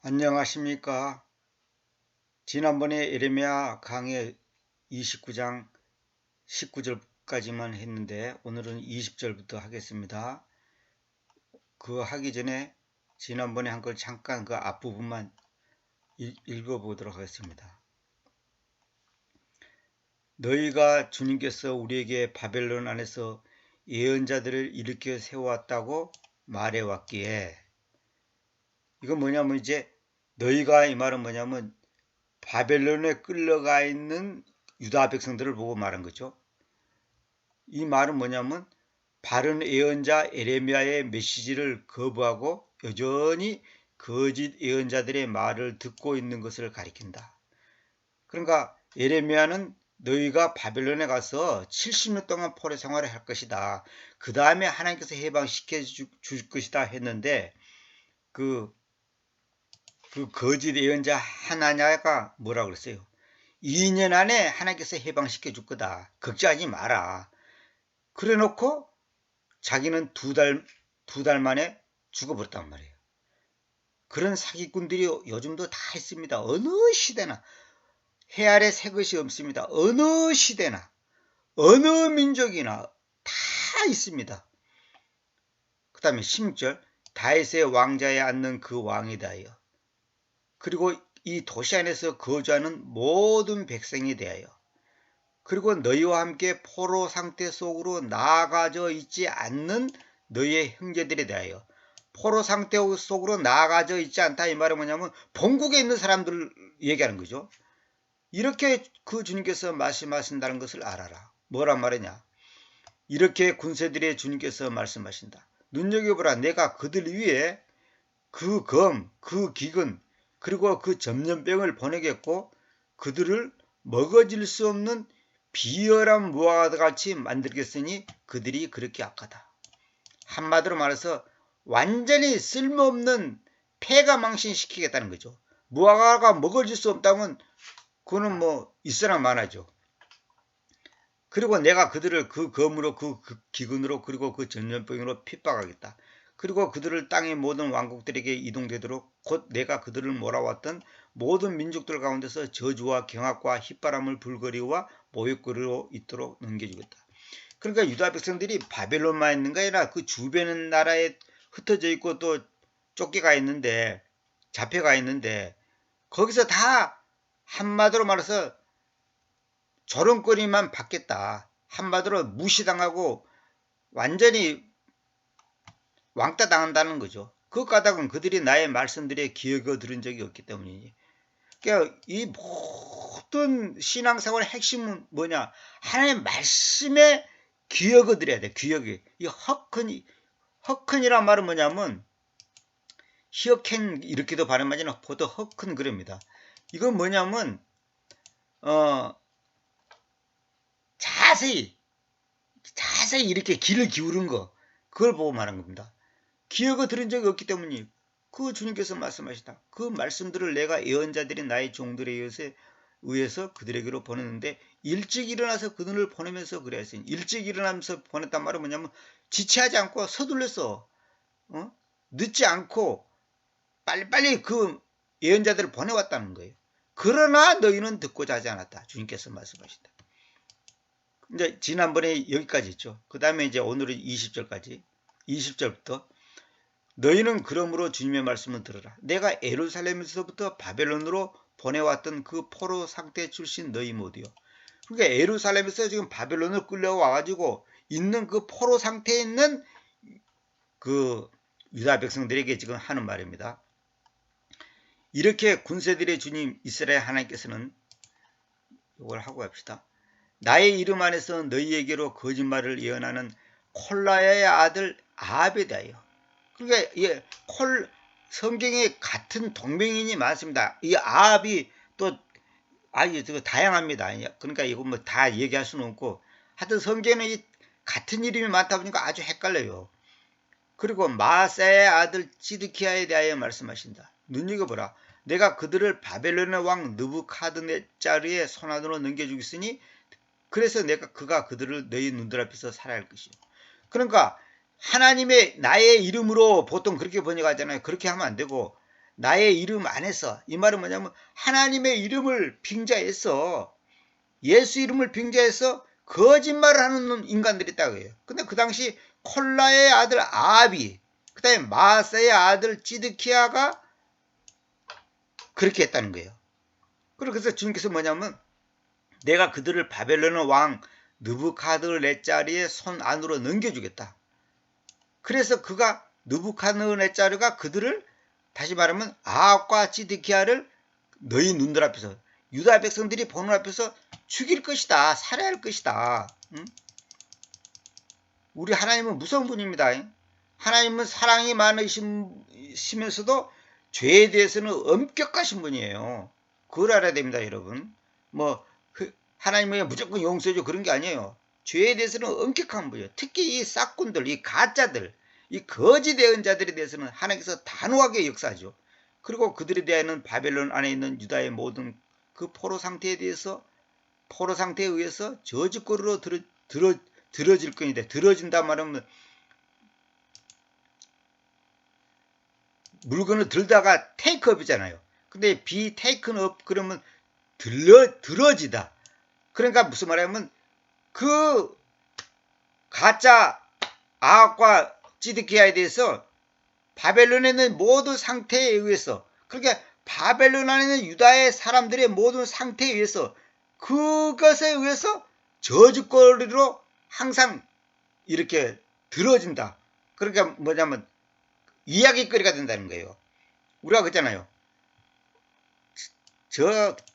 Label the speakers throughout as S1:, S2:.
S1: 안녕하십니까. 지난번에 예레미야 강해 29장 19절까지만 했는데 오늘은 20절부터 하겠습니다. 그거 하기 전에 지난번에 한 걸 잠깐 그 앞부분만 읽어보도록 하겠습니다. 너희가 주님께서 우리에게 바벨론 안에서 예언자들을 일으켜 세워왔다고 말해왔기에, 이건 뭐냐면 이제 너희가, 이 말은 뭐냐면 바벨론에 끌려가 있는 유다 백성들을 보고 말한 거죠. 이 말은 뭐냐면 바른 예언자 에레미야의 메시지를 거부하고 여전히 거짓 예언자들의 말을 듣고 있는 것을 가리킨다. 그러니까 에레미야는 너희가 바벨론에 가서 70년 동안 포로 생활을 할 것이다. 그 다음에 하나님께서 해방시켜 줄 것이다 했는데 그 거짓 예언자 하나냐가 뭐라고 그랬어요? 2년 안에 하나님께서 해방시켜 줄 거다. 걱정하지 마라. 그래 놓고 자기는 두 달 만에 죽어버렸단 말이에요. 그런 사기꾼들이 요즘도 다 있습니다. 어느 시대나. 해 아래 새 것이 없습니다. 어느 시대나, 어느 민족이나 다 있습니다. 그 다음에 16절, 다윗의 왕자에 앉는 그 왕이다요. 그리고 이 도시 안에서 거주하는 모든 백성에 대하여, 그리고 너희와 함께 포로 상태 속으로 나아가져 있지 않는 너희의 형제들에 대하여. 포로 상태 속으로 나아가져 있지 않다, 이 말은 뭐냐면 본국에 있는 사람들 얘기하는 거죠. 이렇게 그 주님께서 말씀하신다는 것을 알아라. 뭐란 말이냐? 이렇게 군세들의 주님께서 말씀하신다. 눈여겨보라, 내가 그들 위에 그 검, 그 기근, 그리고 그 전염병을 보내겠고 그들을 먹어질 수 없는 비열한 무화과 같이 만들겠으니 그들이 그렇게 악하다. 한마디로 말해서 완전히 쓸모없는 폐가 망신시키겠다는 거죠. 무화과가 먹어질 수 없다면 그거는 뭐 있으나 마나죠. 그리고 내가 그들을 그 검으로, 그 기근으로, 그리고 그 전염병으로 핍박하겠다. 그리고 그들을 땅의 모든 왕국들에게 이동되도록 곧 내가 그들을 몰아왔던 모든 민족들 가운데서 저주와 경악과 휘바람을 불거리와 모욕거리로 있도록 넘겨주겠다. 그러니까 유다 백성들이 바벨론만 있는 게 아니라 그 주변 나라에 흩어져 있고 또 쫓겨가 있는데, 잡혀가 있는데, 거기서 다 한마디로 말해서 조롱거리만 받겠다. 한마디로 무시당하고 완전히 왕따 당한다는 거죠. 그 까닭은 그들이 나의 말씀들에 기어거 들은 적이 없기 때문이지. 그러니까 이 모든 신앙생활의 핵심은 뭐냐? 하나님의 말씀에 기어거 드려야 돼. 기어거. 이 허큰이란 말은 뭐냐면 히어켄 이렇게도 발음하지는 보통 허큰 그럽니다. 이건 뭐냐면 자세히 이렇게 귀를 기울인 거, 그걸 보고 말한 겁니다. 기어가 들은 적이 없기 때문에 그 주님께서 말씀하시다. 그 말씀들을 내가 예언자들이 나의 종들에 의해서 그들에게로 보냈는데 일찍 일어나서 그들을 보내면서 그랬어요. 일찍 일어나면서 보냈단 말은 뭐냐면 지체하지 않고 서둘러서 늦지 않고 빨리빨리 그 예언자들을 보내왔다는 거예요. 그러나 너희는 듣고자 하지 않았다. 주님께서 말씀하신다. 이제 지난번에 여기까지 했죠. 그 다음에 이제 오늘은 20절까지. 20절부터 너희는 그러므로 주님의 말씀을 들어라. 내가 예루살렘에서부터 바벨론으로 보내왔던 그 포로 상태 출신 너희 모두요. 그러니까 예루살렘에서 지금 바벨론을 끌려와가지고 있는 그 포로 상태에 있는 그 유다 백성들에게 지금 하는 말입니다. 이렇게 군세들의 주님 이스라엘 하나님께서는, 이걸 하고 갑시다. 나의 이름 안에서 너희에게로 거짓말을 예언하는 콜라야의 아들 아합에 대하여. 그러니까 성경에 같은 동명인이 많습니다. 이 아합이 또 아주 다양합니다. 그러니까 이거 뭐 다 얘기할 수는 없고, 하여튼 성경에 같은 이름이 많다 보니까 아주 헷갈려요. 그리고 마사의 아들 지드키야에 대하여 말씀하신다. 눈여겨보라. 내가 그들을 바벨론의 왕 느부카드네자르의 손안으로 넘겨주겠으니 그래서 그가 그들을 너희 눈들 앞에서 살아야 할 것이요. 그러니까 하나님의 나의 이름으로 보통 그렇게 번역하잖아요. 그렇게 하면 안 되고 나의 이름 안에서, 이 말은 뭐냐면 하나님의 이름을 빙자해서, 예수 이름을 빙자해서 거짓말을 하는 인간들이 있다고 해요. 근데 그 당시 콜라의 아들 아합이, 그 다음에 마아세의 아들 찌드키야가 그렇게 했다는 거예요. 그래서 주님께서 뭐냐면 내가 그들을 바벨론 왕 느부카드네자르의 손 안으로 넘겨주겠다. 그래서 그가 느부카드네자르가 그들을, 다시 말하면 아합과 찌드키야를 너희 눈들 앞에서, 유다 백성들이 보는 앞에서 죽일 것이다. 살해할 것이다. 응? 우리 하나님은 무서운 분입니다. 하나님은 사랑이 많으시면서도 죄에 대해서는 엄격하신 분이에요. 그걸 알아야 됩니다, 여러분. 뭐 하나님은 무조건 용서해줘 그런 게 아니에요. 죄에 대해서는 엄격한 분이에요. 특히 이 싹군들, 이 가짜들, 이 거짓 예언자들에 대해서는 하나님께서 단호하게 역사하죠. 그리고 그들에 대한 바벨론 안에 있는 유다의 모든 그 포로 상태에 대해서, 포로 상태에 의해서 저주거리로 들어질 것인데, 들어진다 말하면 물건을 들다가 테이크업이잖아요. 근데 비 테이크업 그러면 들어지다. 그러니까 무슨 말이냐면 그 가짜 아합과 찌드키야에 대해서 바벨론에 있는 모든 상태에 의해서, 그러니까 바벨론 안에 있는 유다의 사람들의 모든 상태에 의해서, 그것에 의해서 저주거리로 항상 이렇게 들어진다. 그러니까 뭐냐면 이야기거리가 된다는 거예요. 우리가 그랬잖아요.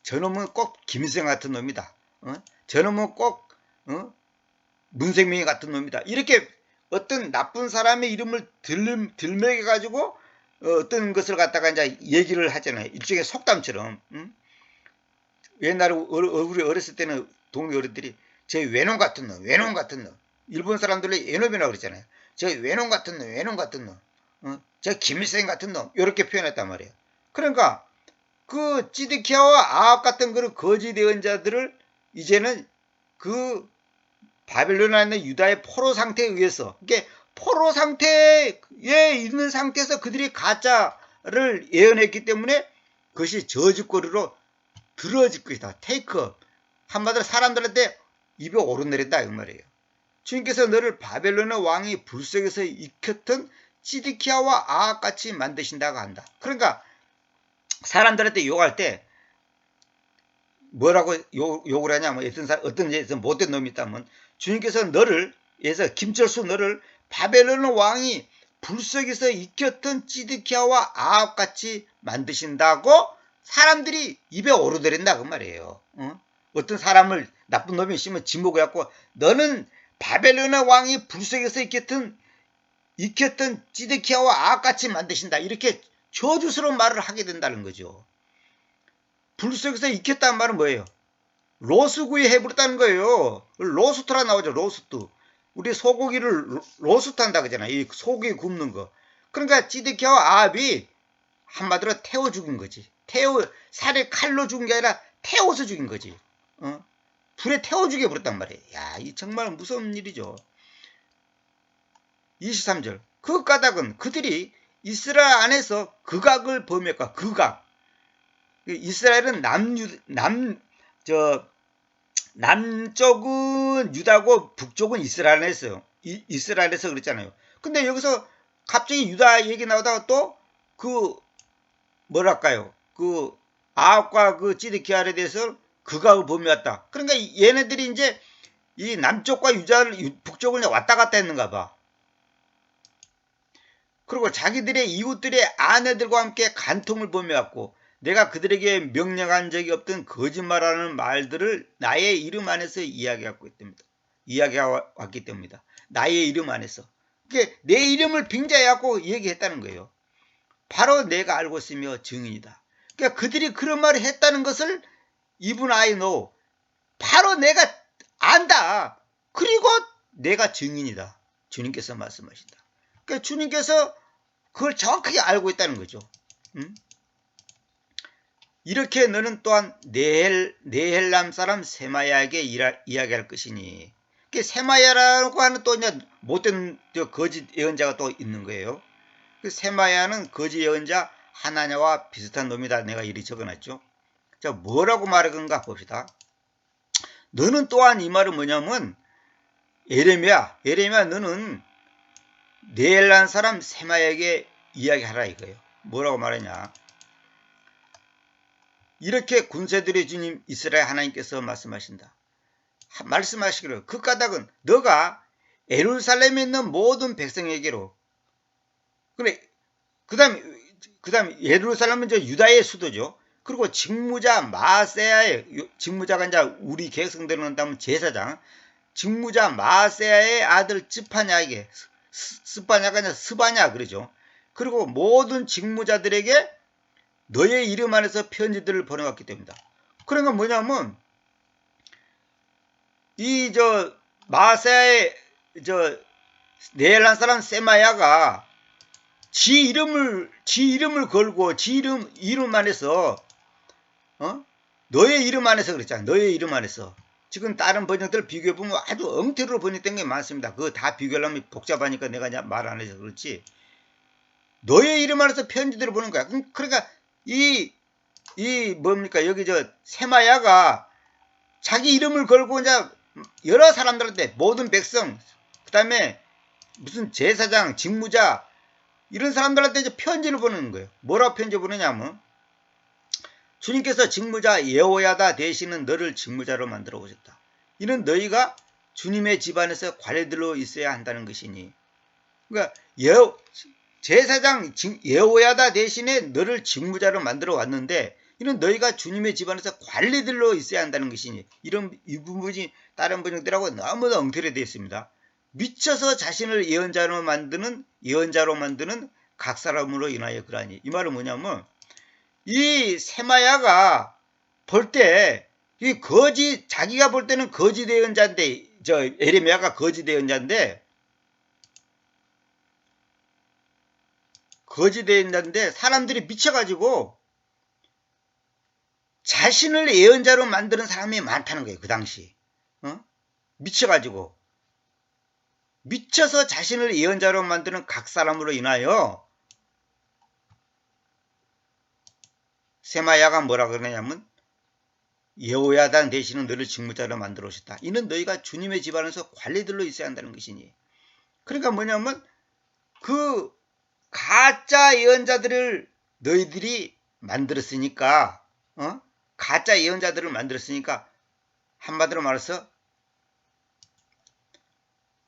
S1: 저놈은 꼭 김일성 같은 놈이다. 저놈은 꼭 문생명이 같은 놈이다. 이렇게 어떤 나쁜 사람의 이름을 들먹여 가지고 어떤 것을 갖다가 이제 얘기를 하잖아요. 일종의 속담처럼. 옛날에 우리 어렸을 때는 동네 어른들이 저 외놈 같은 놈, 외놈 같은 놈. 일본 사람들은 외놈이라고 그랬잖아요. 저 외놈 같은 놈, 외놈 같은 놈. 저 김일성 같은 놈. 이렇게 표현했단 말이에요. 그러니까 그 찌드키야와 아합 같은 그런 거짓 예언자들을 이제는 그 바벨론 안에 있는 유다의 포로 상태에 의해서, 이게 포로 상태에 있는 상태에서 그들이 가짜를 예언했기 때문에 그것이 저주거리로 들어질 것이다. 테이크업. 한마디로 사람들한테 입에 오르내린다 이 말이에요. 주님께서 너를 바벨론의 왕이 불속에서 익혔던 찌드키야와 아합같이 만드신다고 한다. 그러니까 사람들한테 욕할 때 뭐라고 욕을 하냐면, 어떤 데서 못된 놈이 있다면 주님께서 너를, 예서 김철수 너를 바벨론 왕이 불속에서 익혔던 찌드키야와 아합같이 만드신다고 사람들이 입에 오르내린다 그 말이에요. 어떤 사람을 나쁜 놈이 있으면 지목해갖고 너는 바벨론의 왕이 불속에서 익혔던 찌드키야와 아합같이 만드신다, 이렇게 저주스러운 말을 하게 된다는 거죠. 불속에서 익혔다는 말은 뭐예요? 로스구이 해버렸다는 거예요. 로스트라 나오죠. 로스트. 우리 소고기를 로스트 한다 그러잖아요. 이 소고기 굽는 거. 그러니까 찌드키야와 아합이 한마디로 태워 죽인 거지. 살에 칼로 죽인 게 아니라 태워서 죽인 거지. 불에 태워 죽여버렸단 말이에요. 야, 이 정말 무서운 일이죠. 23절. 그 까닭은 그들이 이스라엘 안에서 극악을 범했고, 극악. 이스라엘은 남쪽은 유다고 북쪽은 이스라엘에서 그랬잖아요. 근데 여기서 갑자기 유다 얘기 나오다가 또 그 뭐랄까요, 그 아합과 그 찌드키야에 대해서 극악을 범해왔다. 그러니까 얘네들이 이제 이 남쪽과 북쪽을 왔다 갔다 했는가 봐. 그리고 자기들의 이웃들의 아내들과 함께 간통을 범해왔고, 내가 그들에게 명령한 적이 없던 거짓말하는 말들을 나의 이름 안에서 이야기해왔기 때문이다. 나의 이름 안에서. 그러니까 내 이름을 빙자해갖고 얘기했다는 거예요. 바로 내가 알고 있으며 증인이다. 그러니까 그들이 그런 말을 했다는 것을 even I know. 바로 내가 안다. 그리고 내가 증인이다. 주님께서 말씀하신다. 그러니까 주님께서 그걸 정확하게 알고 있다는 거죠. 이렇게 너는 또한 네헬람 사람 세마야에게 이야기할 것이니. 세마야라고 하는 또 이제 못된 거짓 예언자가 또 있는 거예요. 그 세마야는 거짓 예언자 하나냐와 비슷한 놈이다. 내가 이리 적어놨죠. 자, 뭐라고 말하는가 봅시다. 너는 또한 이 말은 뭐냐면 에레미야 너는 네엘란 사람 세마야에게 이야기하라 이거예요. 뭐라고 말하냐. 이렇게 군세들의 주님 이스라엘 하나님께서 말씀하신다. 말씀하시기를 그 까닭은 너가 예루살렘에 있는 모든 백성에게로 그래 그 다음 예루살렘은 이제 유다의 수도죠. 그리고 직무자 마세야의 직무자가 이제 우리 계획성대로 한다면 제사장 직무자 마세야의 아들 츠파냐에게 스파냐가 아니라 스바냐 그러죠. 그리고 모든 직무자들에게 너의 이름 안에서 편지들을 보내왔기 때문이다. 그러니까 뭐냐면 이 마세야의 네엘란 사람 세마야가 지 이름을 걸고 지 이름 안에서 너의 이름 안에서 그랬잖아. 너의 이름 안에서. 지금 다른 번역들 비교해 보면 아주 엉터리로 번역된 게 많습니다. 그거 다 비교하려면 복잡하니까 내가 말 안 해서 그렇지. 너의 이름 안에서 편지들을 보는 거야. 그러니까 이 뭡니까 여기 세마야가 자기 이름을 걸고 이제 여러 사람들한테 모든 백성 그다음에 무슨 제사장 직무자 이런 사람들한테 이제 편지를 보내는 거예요. 뭐라고 편지 보내냐면 주님께서 직무자 예호야다 대신은 너를 직무자로 만들어 오셨다. 이는 너희가 주님의 집안에서 관리들로 있어야 한다는 것이니. 그러니까 제사장 예호야다 대신에 너를 직무자로 만들어 왔는데 이는 너희가 주님의 집안에서 관리들로 있어야 한다는 것이니. 이 부분이 다른 번역들하고 너무나 엉터리 되어 있습니다. 미쳐서 자신을 예언자로 만드는 각 사람으로 인하여 그러하니. 이 말은 뭐냐면 이 세마야가 볼 때 이 자기가 볼 때는 거짓 예언자인데 에레미야가 거짓 예언자인데 사람들이 미쳐가지고 자신을 예언자로 만드는 사람이 많다는 거예요. 그 당시 미쳐서 자신을 예언자로 만드는 각 사람으로 인하여 세마야가 뭐라 그러냐면 예호야단 대신은 너를 직무자로 만들어 오셨다. 이는 너희가 주님의 집안에서 관리들로 있어야 한다는 것이니. 그러니까 뭐냐면 그 가짜 예언자들을 너희들이 만들었으니까 가짜 예언자들을 만들었으니까 한마디로 말해서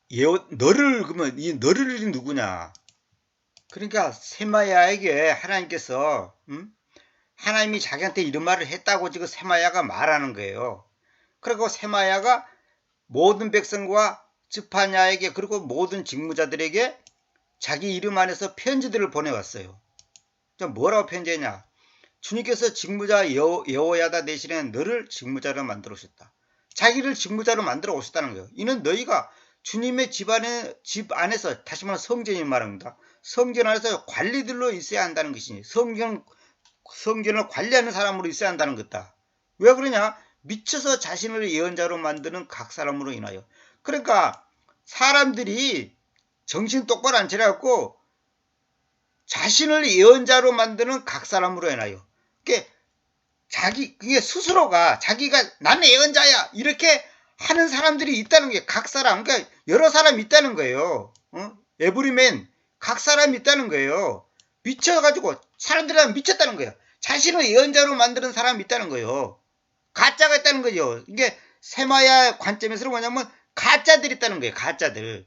S1: 그러면 이 너를 누구냐. 그러니까 세마야에게 하나님께서 하나님이 자기한테 이런 말을 했다고 지금 세마야가 말하는 거예요. 그리고 세마야가 모든 백성과 츠파냐에게 그리고 모든 직무자들에게 자기 이름 안에서 편지들을 보내왔어요. 뭐라고 편지했냐. 주님께서 직무자 여호야다 대신에 너를 직무자로 만들어 오셨다. 자기를 직무자로 만들어 오셨다는 거예요. 이는 너희가 주님의 집 안에서 다시 말하면 성전이 말합니다. 성전 안에서 관리들로 있어야 한다는 것이니 성전을 관리하는 사람으로 있어야 한다는 것이다. 왜 그러냐? 미쳐서 자신을 예언자로 만드는 각 사람으로 인하여. 그러니까 사람들이 정신 똑바로 안 차려갖고 자신을 예언자로 만드는 각 사람으로 인하여. 그게 스스로가 자기가 나는 예언자야 이렇게 하는 사람들이 있다는 게 각 사람. 그러니까 여러 사람이 있다는 거예요. 에브리맨 각 사람이 있다는 거예요. 미쳐가지고 사람들은 미쳤다는 거예요. 자신을 예언자로 만드는 사람이 있다는 거예요. 가짜가 있다는 거죠. 이게 세마야 관점에서는 뭐냐면 가짜들이 있다는 거예요. 가짜들.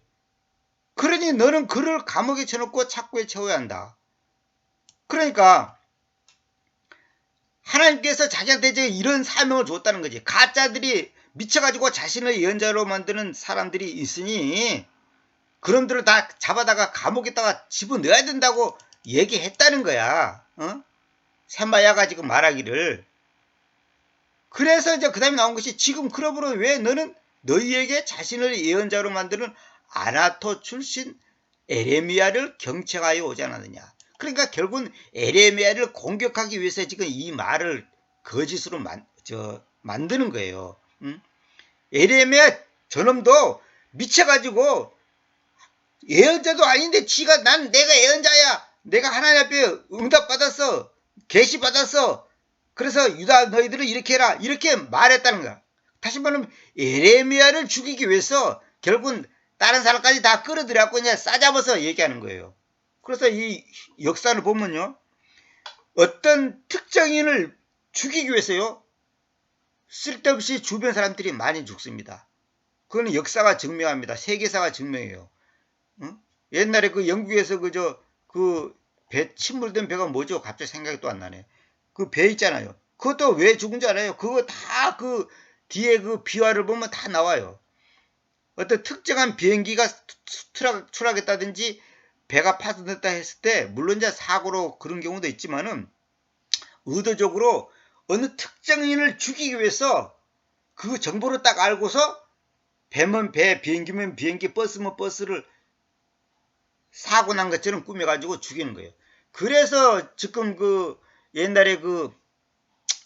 S1: 그러니 너는 그를 감옥에 쳐놓고 착고에 채워야 한다. 그러니까 하나님께서 자기한테 이런 사명을 줬다는 거지. 가짜들이 미쳐가지고 자신을 예언자로 만드는 사람들이 있으니 그놈들을 다 잡아다가 감옥에다가 집어넣어야 된다고 얘기했다는 거야. 세마야가 지금 말하기를. 그래서 이제 그 다음에 나온 것이 지금 그러므로 왜 너는 너희에게 자신을 예언자로 만드는 아나토 출신 에레미야를 경책하여 오지 않았느냐. 그러니까 결국은 에레미야를 공격하기 위해서 지금 이 말을 거짓으로 만드는 거예요. 에레미야 저놈도 미쳐가지고 예언자도 아닌데 내가 예언자야 내가 하나님 앞에 응답받았어. 계시받았어. 그래서 유다 너희들을 이렇게 해라. 이렇게 말했다는 거야. 다시 말하면 예레미야를 죽이기 위해서 결국은 다른 사람까지 다 끌어들여갖고 그냥 싸잡아서 얘기하는 거예요. 그래서 이 역사를 보면요. 어떤 특정인을 죽이기 위해서요. 쓸데없이 주변 사람들이 많이 죽습니다. 그거는 역사가 증명합니다. 세계사가 증명해요. 응? 옛날에 그 영국에서 그 배 침몰된 배가 뭐죠? 갑자기 생각이 또 안 나네. 그 배 있잖아요. 그것도 왜 죽은 줄 알아요? 그거 다 그 뒤에 그 비화를 보면 다 나와요. 어떤 특정한 비행기가 추락했다든지 배가 파손됐다 했을 때 물론 이제 사고로 그런 경우도 있지만은 의도적으로 어느 특정인을 죽이기 위해서 그 정보를 딱 알고서 배면 배, 비행기면 비행기, 버스면 버스를 사고 난 것처럼 꾸며가지고 죽이는 거예요. 그래서 지금 그 옛날에 그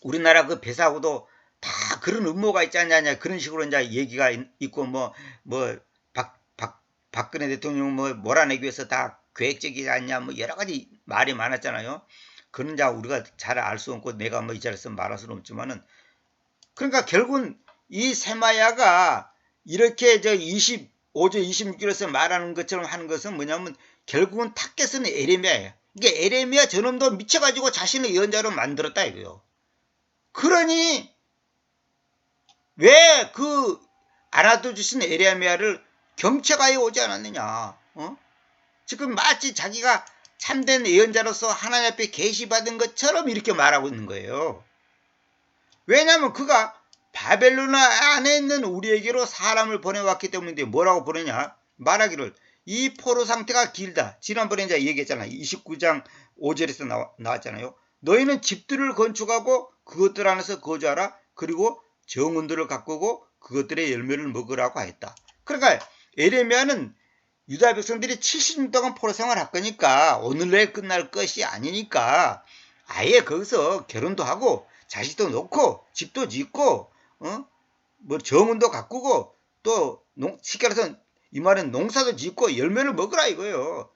S1: 우리나라 그 배사고도 다 그런 음모가 있지 않냐 그런 식으로 이제 얘기가 있고 뭐 박근혜 대통령 뭐 몰아내기 위해서 다 계획적이지 않냐 뭐 여러 가지 말이 많았잖아요. 그런 자 우리가 잘 알 수 없고 내가 뭐 이 자리에서 말할 수는 없지만은 그러니까 결국은 이 세마야가 이렇게 저 25조 26절에서 말하는 것처럼 하는 것은 뭐냐면 결국은 타겟은 에레미야예요. 이게 에레미야 저놈도 미쳐가지고 자신을 예언자로 만들었다 이거요. 그러니 왜 그 알아둬 주신 에레미야를 경체가에 오지 않았느냐? 지금 마치 자기가 참된 예언자로서 하나님 앞에 계시받은 것처럼 이렇게 말하고 있는 거예요. 왜냐하면 그가 바벨론 안에 있는 우리에게로 사람을 보내왔기 때문인데 뭐라고 보내냐? 말하기를 이 포로 상태가 길다. 지난번에 이제 얘기했잖아요. 29장 5절에서 나왔잖아요. 너희는 집들을 건축하고 그것들 안에서 거주하라. 그리고 정원들을 가꾸고 그것들의 열매를 먹으라고 하였다. 그러니까 에레미야는 유다 백성들이 70년 동안 포로 생활할 거니까 오늘 내일 끝날 것이 아니니까 아예 거기서 결혼도 하고 자식도 놓고 집도 짓고 뭐 정원도 가꾸고 또 쉽게 말해서 이 말은 농사도 짓고 열매를 먹으라 이거예요.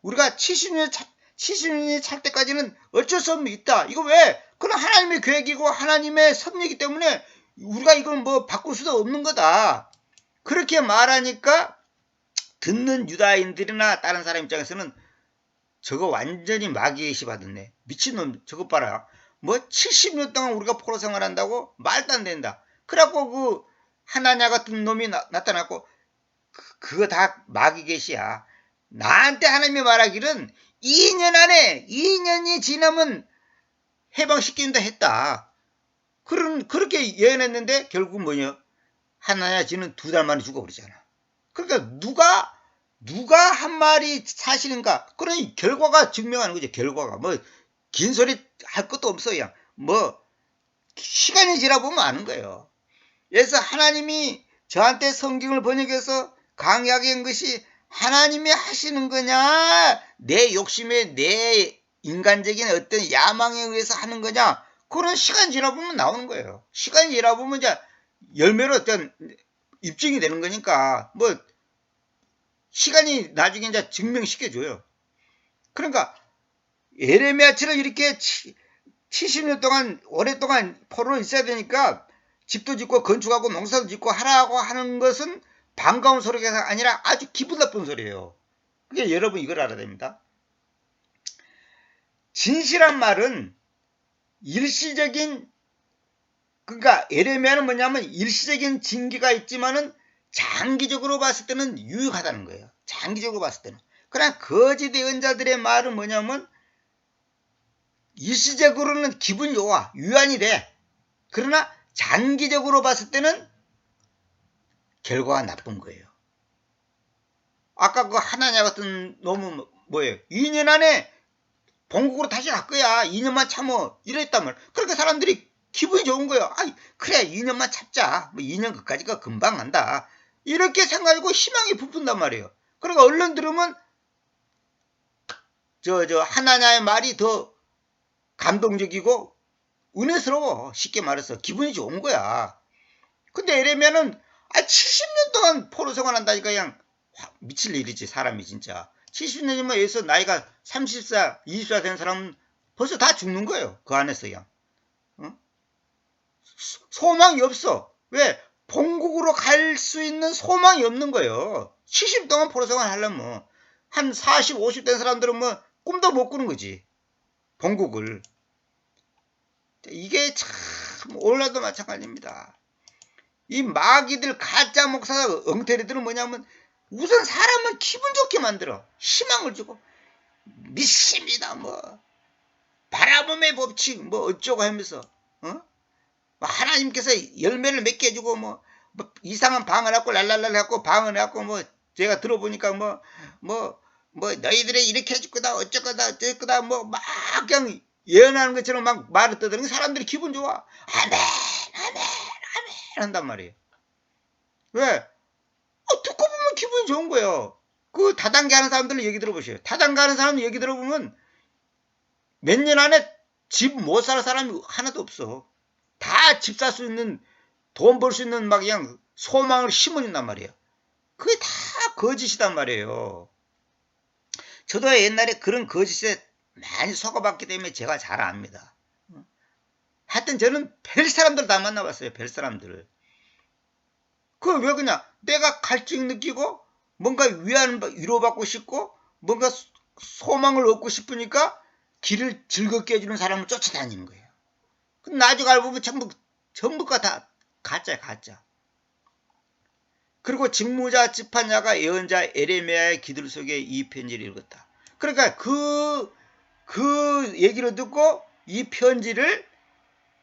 S1: 우리가 70년이 찰 때까지는 어쩔 수 없는 있다. 이거 왜? 그건 하나님의 계획이고 하나님의 섭리이기 때문에 우리가 이걸 뭐 바꿀 수도 없는 거다. 그렇게 말하니까 듣는 유다인들이나 다른 사람 입장에서는 저거 완전히 마귀의시 받았네. 미친놈 저것 봐라. 뭐 70년 동안 우리가 포로 생활한다고? 말도 안 된다. 그래갖고 그 하나냐 같은 놈이 나타났고 그거 다 마귀 계시야. 나한테 하나님이 말하기는 2년 안에 2년이 지나면 해방시킨다 했다. 그렇게 예언했는데 결국 뭐냐? 하나냐 지는 2달 만에 죽어버리잖아. 그러니까 누가 한 말이 사실인가? 그러니 결과가 증명하는 거죠. 결과가 뭐 긴 소리 할 것도 없어 그냥 뭐 시간이 지나 보면 아는 거예요. 그래서 하나님이 저한테 성경을 번역해서 강의하게 한 것이 하나님이 하시는 거냐 내 욕심에 내 인간적인 어떤 야망에 의해서 하는 거냐 그런 시간 지나 보면 나오는 거예요. 시간이 지나 보면 이제 열매로 어떤 입증이 되는 거니까 뭐 시간이 나중에 이제 증명시켜줘요. 그러니까 에레미야처럼 이렇게 70년 동안 오랫동안 포로로 있어야 되니까 집도 짓고 건축하고 농사도 짓고 하라고 하는 것은 반가운 소리가 아니라 아주 기분 나쁜 소리예요. 그게 여러분 이걸 알아야 됩니다. 진실한 말은 일시적인 그러니까 에레미야는 뭐냐면 일시적인 징계가 있지만은 장기적으로 봤을 때는 유익하다는 거예요. 장기적으로 봤을 때는. 그러나 거짓 예언자들의 말은 뭐냐면 일시적으로는 기분이 좋아. 유한이 돼. 그러나 장기적으로 봤을 때는 결과가 나쁜 거예요. 아까 그 하나냐 같은 놈은 뭐예요? 2년 안에 본국으로 다시 갈 거야. 2년만 참어. 이랬단 말. 그러니까 사람들이 기분이 좋은 거예요. 아이, 그래 2년만 참자. 뭐 2년 그까지가 금방 간다. 이렇게 생각하고 희망이 부푼단 말이에요. 그러니까 얼른 들으면 저 하나냐의 말이 더 감동적이고 은혜스러워. 쉽게 말해서 기분이 좋은 거야. 근데 에레미야는 70년 동안 포로 생활한다니까 그냥 미칠 일이지 사람이 진짜. 70년이면 여기서 나이가 30살, 20살 된 사람은 벌써 다 죽는 거예요. 그 안에서 그냥. 소망이 없어. 왜? 본국으로 갈 수 있는 소망이 없는 거예요. 70 동안 포로 생활 하려면 한 40, 50 된 사람들은 뭐 꿈도 못 꾸는 거지. 본국을. 이게 참 오늘날도 마찬가지입니다. 이 마귀들 가짜 목사 엉터리들은 뭐냐면 우선 사람을 기분 좋게 만들어. 희망을 주고 믿습니다. 뭐 바라봄의 법칙 뭐 어쩌고 하면서 하나님께서 열매를 맺게 해주고 뭐 이상한 방언 갖고 랄랄랄 갖고 방언 갖고 뭐 제가 들어보니까 뭐 너희들이 이렇게 해줄 거다 어쩔 거다 어쩔 거다 뭐 막 그냥 예언하는 것처럼 막 말을 떠드는 사람들이 기분 좋아. 아멘 아멘 아멘 한단 말이에요. 왜? 듣고 보면 기분이 좋은 거예요. 그 다단계 하는 사람들 얘기 들어보세요. 다단계 하는 사람 얘기 들어보면 몇 년 안에 집 못 살 사람이 하나도 없어. 다 집 살 수 있는 돈 벌 수 있는 막 그냥 소망을 심어준단 말이에요. 그게 다 거짓이단 말이에요. 저도 옛날에 그런 거짓에 많이 속아봤기 때문에 제가 잘 압니다. 하여튼 저는 별 사람들 다 만나봤어요. 별 사람들을. 그 왜 그냥 내가 갈증 느끼고 뭔가 위로받고 싶고 뭔가 소망을 얻고 싶으니까 길을 즐겁게 해주는 사람을 쫓아다니는 거예요. 나중에 알고 보면 전부가 다 가짜야 가짜. 그리고 직무자 지판자가 예언자 에레미야의 기들 속에 이 편지를 읽었다. 그러니까 그 얘기를 듣고 이 편지를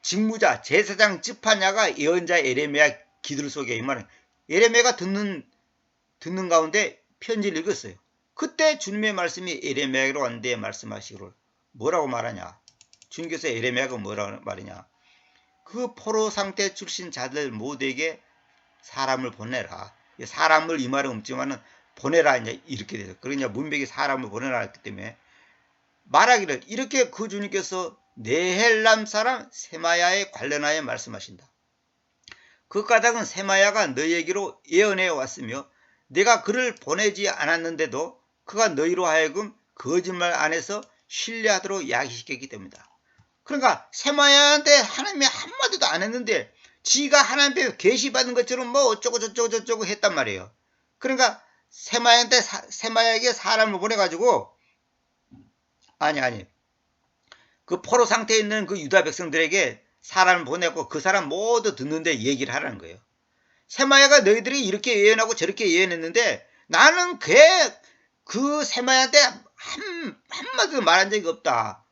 S1: 직무자 제사장 지판자가 예언자 에레미야 기들 속에 이 말은 에레미야가 듣는 가운데 편지를 읽었어요. 그때 주님의 말씀이 에레미야로 왔는데 말씀하시기를 뭐라고 말하냐. 주님께서 에레미야가 뭐라고 말하냐. 그 포로 상태 출신 자들 모두에게 사람을 보내라. 사람을 이 말은 없지만은 보내라 이제 이렇게 돼서 그러냐 문맥이 사람을 보내라 했기 때문에 말하기를 이렇게 그 주님께서 네헬람 사람 세마야에 관련하여 말씀하신다. 그 까닭은 세마야가 너희에게로 예언해 왔으며 내가 그를 보내지 않았는데도 그가 너희로 하여금 거짓말 안에서 신뢰하도록 야기시켰기 때문이다. 그러니까 세마야한테 하나님이 한마디도 안 했는데 지가 하나님께 계시받은 것처럼 뭐 어쩌고 저쩌고 했단 말이에요. 그러니까 세마야에게 사람을 보내가지고 아니 그 포로 상태에 있는 그 유다 백성들에게 사람을 보내고 그 사람 모두 듣는데 얘기를 하라는 거예요. 세마야가 너희들이 이렇게 예언하고 저렇게 예언했는데 나는 그 세마야한테 한마디도 말한 적이 없다.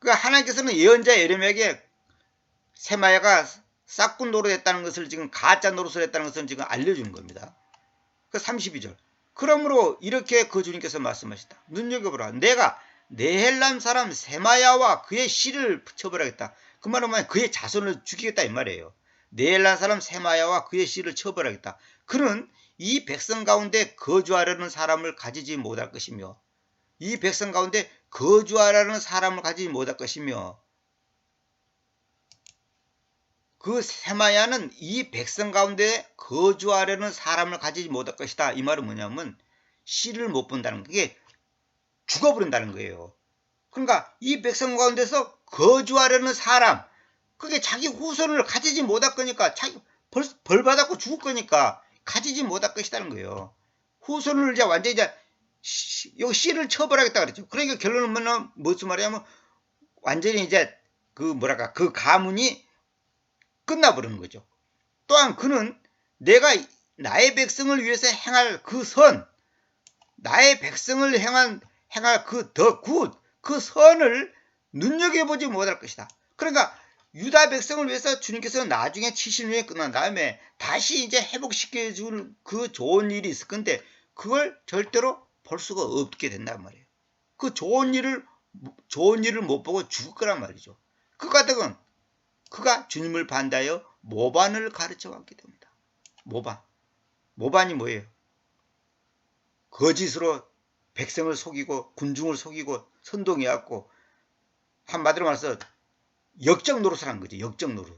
S1: 하나님께서는 예언자 에레미야에게 세마야가 싹군 노릇했다는 것을 지금 가짜 노릇을 했다는 것을 지금 알려주는 겁니다. 그 32절. 그러므로 이렇게 그 주님께서 말씀하시다. 눈여겨보라. 내가 네헬람 사람 세마야와 그의 씨를 처벌하겠다. 그 말은 뭐냐? 그의 자손을 죽이겠다 이 말이에요. 네헬람 사람 세마야와 그의 씨를 처벌하겠다. 그는 이 백성 가운데 거주하려는 사람을 가지지 못할 것이며 이 백성 가운데 거주하라는 사람을 가지지 못할 것이며 그 세마야는 이 백성 가운데 거주하려는 사람을 가지지 못할 것이다. 이 말은 뭐냐면 씨를 못 본다는 게 죽어버린다는 거예요. 그러니까 이 백성 가운데서 거주하려는 사람 그게 자기 후손을 가지지 못할 거니까 자기 벌 받았고 죽을 거니까 가지지 못할 것이라는 거예요. 후손을 이제 완전히 이제 여기 씨를 처벌하겠다 그랬죠. 그러니까 결론은 무슨 말이냐면 완전히 이제 그 가문이 끝나버리는 거죠. 또한 그는 내가 나의 백성을 위해서 행할 그 선, 나의 백성을 행할 그 더 굿, 그 선을 눈여겨보지 못할 것이다. 그러니까 유다 백성을 위해서 주님께서 나중에 70년이 끝난 다음에 다시 이제 회복시켜줄 그 좋은 일이 있을 건데 그걸 절대로 볼 수가 없게 된단 말이에요. 그 좋은 일을 못 보고 죽을 거란 말이죠. 그 까닭은 그가 주님을 반대하여 모반을 가르쳐 왔기 때문이다. 모반이 뭐예요? 거짓으로 백성을 속이고 군중을 속이고 선동해왔고 한마디로 말해서 역적 노릇을 한 거지. 역적 노릇.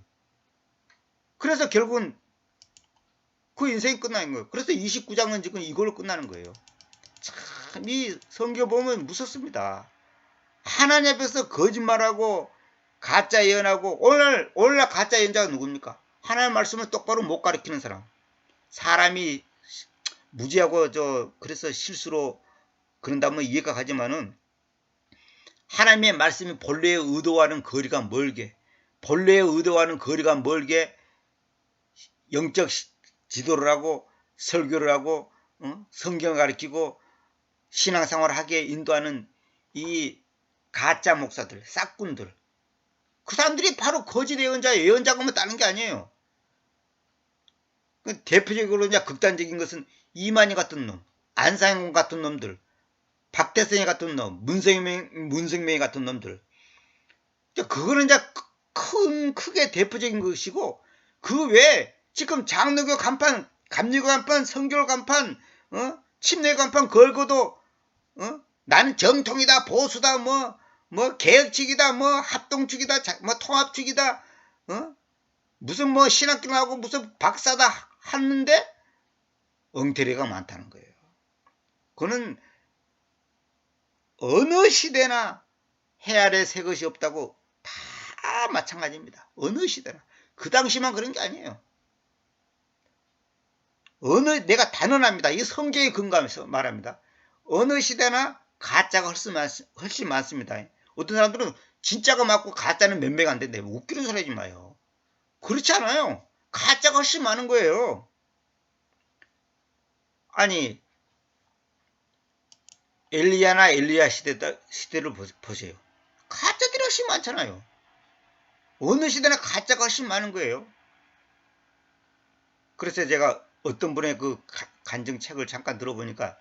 S1: 그래서 결국은 그 인생이 끝나는 거예요. 그래서 29장은 지금 이걸로 끝나는 거예요. 참 이 성경 보면 무섭습니다. 하나님 앞에서 거짓말하고 가짜 예언하고 오늘날 가짜 예언자가 누굽니까? 하나님 말씀을 똑바로 못 가르치는 사람. 사람이 무지하고 그래서 실수로 그런다면 이해가 가지만은 하나님의 말씀이 본래의 의도와는 거리가 멀게, 본래의 의도와는 거리가 멀게 영적 지도를 하고 설교를 하고 성경을 가르치고 신앙생활을 하게 인도하는 이 가짜 목사들, 싹군들, 그 사람들이 바로 거짓 예언자가 뭐 다른 게 아니에요. 대표적으로 이제 극단적인 것은 이만희 같은 놈, 안상현 같은 놈들, 박대성이 같은 놈, 문성명이 같은 놈들. 그거는 이제 크게 대표적인 것이고, 그 외에 지금 장로교 간판, 감리교 간판, 성교 간판, 침례 간판 걸고도 나는 정통이다, 보수다, 뭐 개혁측이다, 뭐 합동측이다, 뭐 통합측이다, 무슨 뭐 신학교하고 무슨 박사다 하는데 엉터리가 많다는 거예요. 그거는 어느 시대나 해 아래 새 것이 없다고 다 마찬가지입니다. 어느 시대나. 그 당시만 그런 게 아니에요. 내가 단언합니다. 이 성경에 근거하면서 말합니다. 어느 시대나 가짜가 훨씬 많습니다. 어떤 사람들은 진짜가 많고 가짜는 몇 매가 안 된대. 웃기는 소리 하지 마요. 그렇지 않아요. 가짜가 훨씬 많은 거예요. 아니 엘리야나 엘리야 시대를 보세요. 가짜들이 훨씬 많잖아요. 어느 시대나 가짜가 훨씬 많은 거예요. 그래서 제가 어떤 분의 그 간증책을 잠깐 들어보니까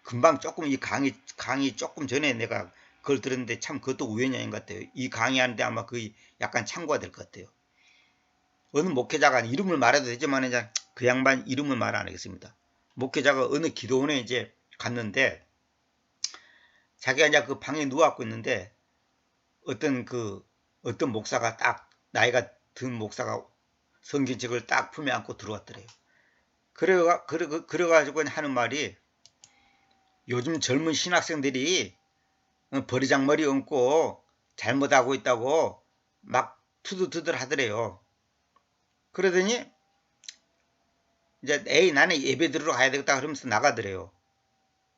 S1: 금방 조금 이 강의 조금 전에 내가 그걸 들었는데 참 그것도 우연히 것 같아요. 이 강의하는데 아마 그 약간 참고가 될 것 같아요. 어느 목회자가 이름을 말해도 되지만 이제 그 양반 이름을 말 안 하겠습니다. 목회자가 어느 기도원에 이제 갔는데 자기가 이제 그 방에 누워갖고 있는데 어떤 목사가 딱 나이가 든 목사가 성경책을 딱 품에 안고 들어왔더래요. 그래가지고 하는 말이 요즘 젊은 신학생들이 버리장머리 얹고 잘못하고 있다고 막 투덜투덜 하더래요. 그러더니 이제 나는 예배 드리러 가야 되겠다 그러면서 나가더래요.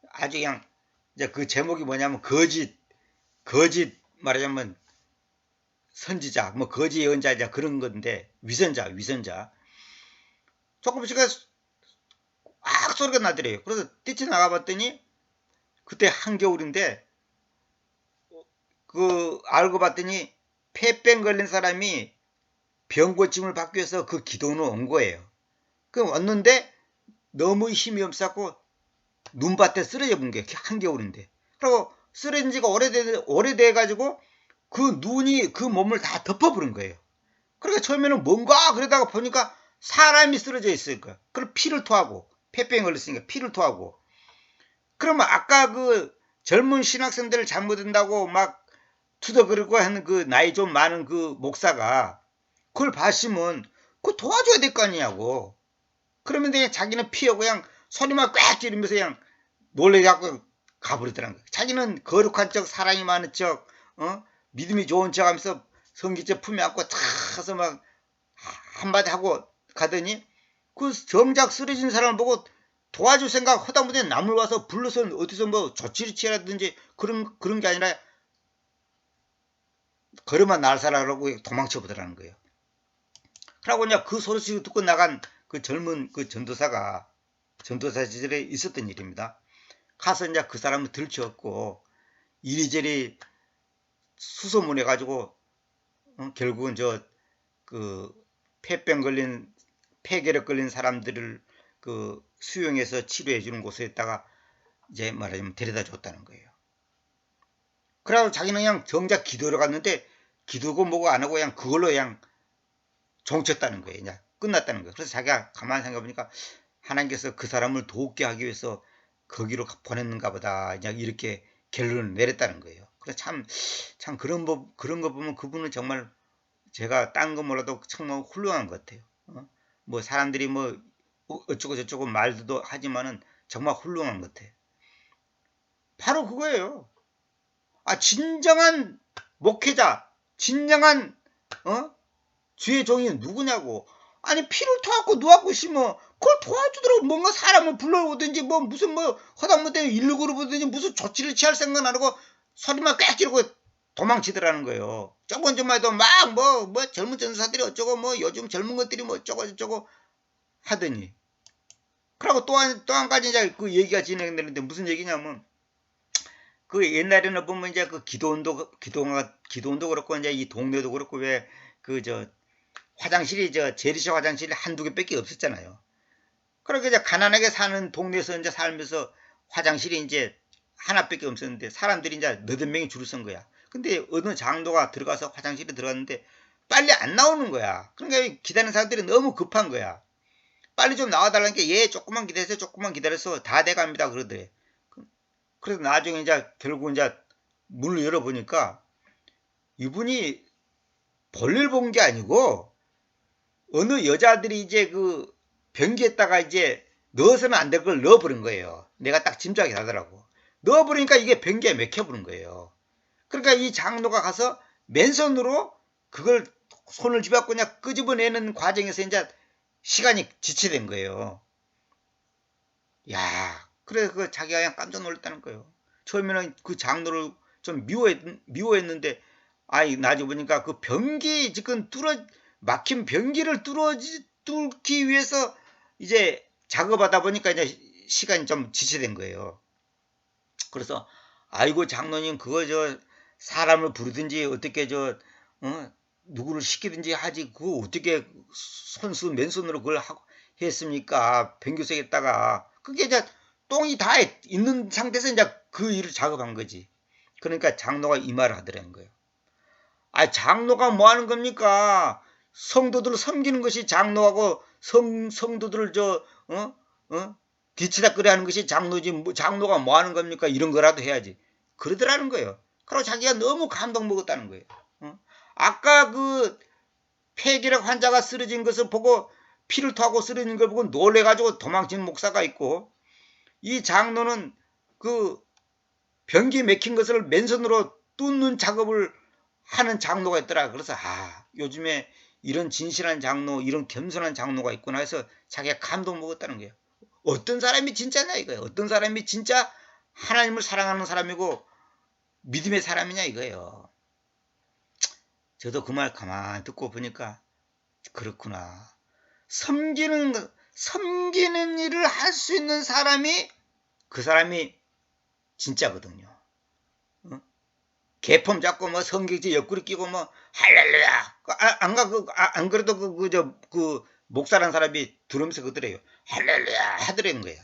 S1: 아주 그냥 이제 그 제목이 뭐냐면 거짓 말하자면 선지자 뭐 거짓 예언자 그런 건데 위선자 조금씩 악 소리가 나더래요. 그래서 뛰쳐나가 봤더니 그때 한겨울인데 알고 봤더니 폐병 걸린 사람이 병고침을 받기 위해서 그 기도원을 온 거예요. 그 왔는데 너무 힘이 없었고 눈밭에 쓰러져 본 게 한겨울인데. 그리고 쓰러진 지가 오래돼 가지고 그 눈이 그 몸을 다 덮어버린 거예요. 그러니까 처음에는 뭔가 그러다가 보니까 사람이 쓰러져 있을 거야. 그럼 피를 토하고 폐병이 걸렸으니까 피를 토하고. 그러면 아까 그 젊은 신학생들을 잘못한다고 막 투덜거리고 하는 그 나이 좀 많은 그 목사가 그걸 봤으면 그거 도와줘야 될 거 아니냐고. 그러면 그냥 자기는 피하고 그냥 소리만 꽉 지르면서 그냥 놀래게 갖고 가버리더라는 거예요. 자기는 거룩한 척, 사랑이 많은 척, 믿음이 좋은 척 하면서 성기죄 품에 안고 타서 막 한마디 하고 가더니 그 정작 쓰러진 사람을 보고 도와줄 생각 허다못해 남을 와서 불러서 어디서 뭐 조치를 취하라든지 그런 게 아니라 걸음만 날살하라고 도망쳐 보더라는 거예요. 그러고 이제 그 소리를 듣고 나간 그 젊은 그 전도사 시절에 있었던 일입니다. 가서 이제 그 사람을 들쳐왔고 이리저리 수소문해 가지고 결국은 그 폐결핵 걸린 사람들을 그 수용해서 치료해 주는 곳에다가 이제 말하자면 데려다 줬다는 거예요. 그래서 자기는 그냥 정작 기도를 갔는데 기도고 뭐고 안 하고 그냥 그걸로 그냥 종쳤다는 거예요. 그냥 끝났다는 거예요. 그래서 자기가 가만히 생각해보니까 하나님께서 그 사람을 돕게 하기 위해서 거기로 보냈는가 보다. 그냥 이렇게 결론을 내렸다는 거예요. 그래서 참 그런 거 보면 그분은 정말 제가 딴 거 몰라도 정말 훌륭한 것 같아요. 뭐 사람들이 뭐 어쩌고 저쩌고 말도 하지만은 정말 훌륭한 것 같아. 바로 그거예요. 진정한 목회자, 진정한 주의 종이 누구냐고. 아니 피를 토하고 누워갖고 심어 그걸 도와주더라고. 뭔가 사람을 불러오든지 뭐 무슨 뭐 허당못해 119를 부르든지 무슨 조치를 취할 생각 안 하고 소리만 꽥 지르고 도망치더라는 거예요. 저번 주만 해도 막 뭐 젊은 전사들이 어쩌고 뭐 요즘 젊은 것들이 뭐 어쩌고 저쩌고 하더니. 그리고 또 한 가지 이제 그 얘기가 진행되는데 무슨 얘기냐면 그 옛날에는 보면 이제 그 기도원도 그렇고 이제 이 동네도 그렇고 왜 그 화장실이 재래식 화장실이 한두 개밖에 없었잖아요. 그러니까 이제 가난하게 사는 동네에서 이제 살면서 화장실이 이제 하나밖에 없었는데 사람들이 이제 너댓 명이 줄을 선 거야. 근데 어느 장로가 들어가서 화장실에 들어갔는데 빨리 안 나오는 거야. 그러니까 기다리는 사람들이 너무 급한 거야. 빨리 좀 나와달라니까 예 조금만 기다려서 조금만 기다려서 다 돼갑니다 그러더래. 그래서 나중에 이제 결국 이제 문을 열어보니까 이분이 볼일 본 게 아니고 어느 여자들이 이제 그 변기에다가 이제 넣어서는 안 될 걸 넣어버린 거예요. 내가 딱 짐작이 나더라고. 넣어버리니까 이게 변기에 맥혀버린 거예요. 그러니까 이 장로가 가서 맨손으로 그걸 손을 쥐어갖고 그냥 끄집어내는 과정에서 이제 시간이 지체된 거예요. 야, 그래서 그 자기가 그냥 깜짝 놀랐다는 거예요. 처음에는 그 장로를 좀 미워했는데, 나중에 보니까 그 변기, 지금 막힌 변기를 뚫기 위해서 이제 작업하다 보니까 이제 시간이 좀 지체된 거예요. 그래서, 아이고, 장로님, 그거 사람을 부르든지 어떻게 누구를 시키든지 하지, 그거 어떻게 맨손으로 그걸 했습니까? 변기속에다가. 그게 이제 똥이 다 있는 상태에서 이제 그 일을 작업한 거지. 그러니까 장로가 이 말을 하더라는 거예요. 장로가 뭐 하는 겁니까? 성도들을 섬기는 것이 장로하고 성도들을 뒤치다꺼리 하는 것이 장로지. 장로가 뭐 하는 겁니까? 이런 거라도 해야지. 그러더라는 거예요. 그리고 자기가 너무 감동 먹었다는 거예요. 아까 그 폐결핵 환자가 쓰러진 것을 보고 피를 토하고 쓰러진 걸 보고 놀래가지고 도망친 목사가 있고 이 장로는 그 변기 맥힌 것을 맨손으로 뚫는 작업을 하는 장로가 있더라. 그래서 요즘에 이런 진실한 장로, 이런 겸손한 장로가 있구나 해서 자기가 감동 먹었다는 거예요. 어떤 사람이 진짜냐 이거예요. 어떤 사람이 진짜 하나님을 사랑하는 사람이고 믿음의 사람이냐 이거예요. 저도 그 말 가만히 듣고 보니까 그렇구나. 섬기는 일을 할 수 있는 사람이 그 사람이 진짜거든요. 개폼 잡고 뭐 성경지 옆구리 끼고 뭐 할렐루야. 안 그래도 그 목사라는 사람이 들으면서 그러더래요. 할렐루야 하더라는 거예요.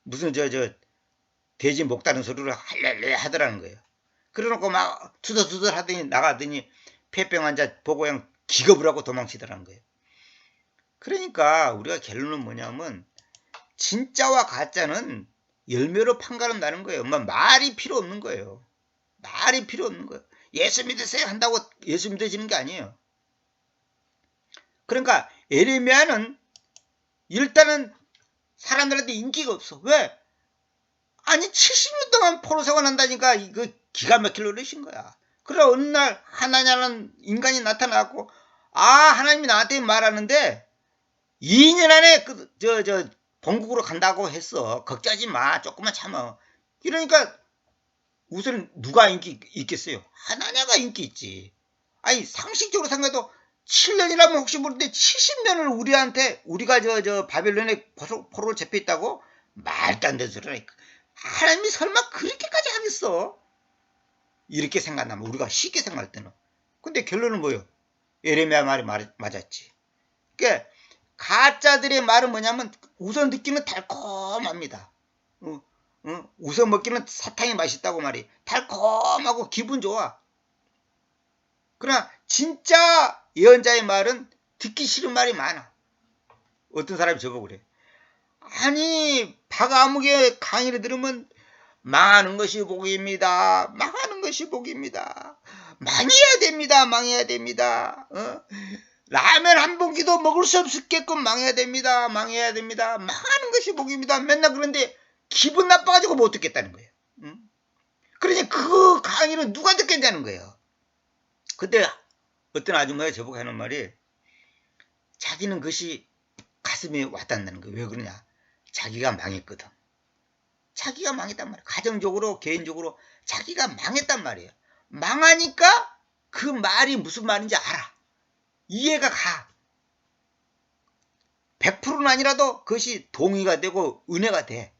S1: 무슨 돼지 목 다른 소리로 할렐루야 하더라는 거예요. 그래놓고 막 투덜투덜 하더니 나가더니 폐병 환자 보고 그냥 기겁을 하고 도망치더라는 거예요. 그러니까 우리가 결론은 뭐냐면 진짜와 가짜는 열매로 판가름 나는 거예요. 말이 필요 없는 거예요. 말이 필요 없는 거예요. 예수 믿으세요 한다고 예수 믿어지는 게 아니에요. 그러니까 에레미야는 일단은 사람들한테 인기가 없어. 왜? 아니 70년 동안 포로생활 한다니까 이거 기가 막힐 노릇인 거야. 그래 어느 날 하나냐는 인간이 나타나고 하나님이 나한테 말하는데 2년 안에 본국으로 간다고 했어. 걱정하지 마. 조금만 참아. 이러니까 우선 누가 인기 있겠어요? 하나냐가 인기 있지. 상식적으로 생각해도 7년이라면 혹시 모르는데 70년을 우리가 바벨론에 포로로 잡혀있다고? 말도 안 되는 소리라. 하나님이 설마 그렇게까지 하겠어? 이렇게 생각하면 우리가 쉽게 생각할 때는. 근데 결론은 뭐예요? 에레미야 말이 맞았지. 그러니까 가짜들의 말은 뭐냐면 우선 듣기는 달콤합니다. 우선 먹기는 사탕이 맛있다고 말이. 달콤하고 기분 좋아. 그러나 진짜 예언자의 말은 듣기 싫은 말이 많아. 어떤 사람이 저보고 그래. 박아무개 강의를 들으면 망하는 것이 복입니다. 망하는 것이 복입니다. 망해야 됩니다. 라면 한 봉기도 먹을 수 없게끔 망해야 됩니다. 망해야 됩니다. 망하는 것이 복입니다. 맨날 그런데 기분 나빠가지고 못 듣겠다는 거예요. 응? 그러니 그 강의를 누가 듣겠냐는 거예요. 근데 어떤 아줌마가 저보고 하는 말이 자기는 그것이 가슴에 와닿는다는 거예요. 왜 그러냐? 자기가 망했거든. 자기가 망했단 말이에요. 가정적으로 개인적으로 자기가 망했단 말이에요. 망하니까 그 말이 무슨 말인지 알아. 이해가 가. 100%는 아니라도 그것이 동의가 되고 은혜가 돼.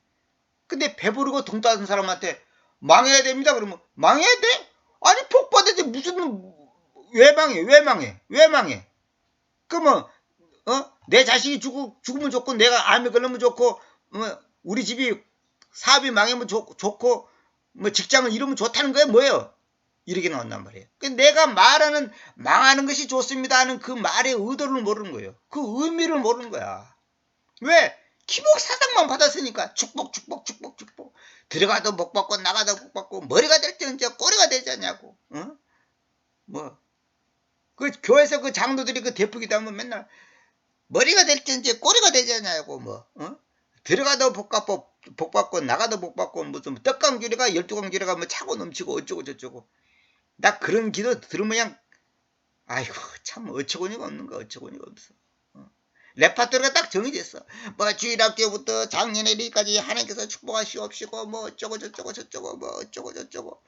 S1: 근데 배부르고 돈 따는 사람한테 망해야 됩니다. 그러면 망해야 돼? 아니 복 받아야지 무슨 왜 망해? 왜 망해? 왜 망해? 그러면 내 자식이 죽으면 좋고 내가 암에 걸리면 좋고 우리 집이 사업이 망하면 좋고 뭐 직장을 잃으면 좋다는 거예요. 뭐예요? 이렇게 나온단 말이에요. 내가 말하는 망하는 것이 좋습니다 하는 그 말의 의도를 모르는 거예요. 그 의미를 모르는 거야. 왜? 기복 사상만 받았으니까 축복 들어가도 복 받고 나가도 복 받고 머리가 될지 언제 꼬리가 되지 않냐고. 그 교회에서 그 장로들이 그 대표기도 하면 맨날 머리가 될지 언제 꼬리가 되지 않냐고 들어가도 복 받고 나가도 복 받고 무슨 떡강주리가 12강주리가 뭐 차고 넘치고 어쩌고 저쩌고. 나 그런 기도 들으면 그냥 아이고 참 어처구니가 없는 거 어처구니가 없어. 레파토리가 딱 정해졌어. 뭐 주일학교부터 작년에리까지 하나님께서 축복하시옵시고 뭐 어쩌고 저쩌고 뭐 어쩌고 저쩌고.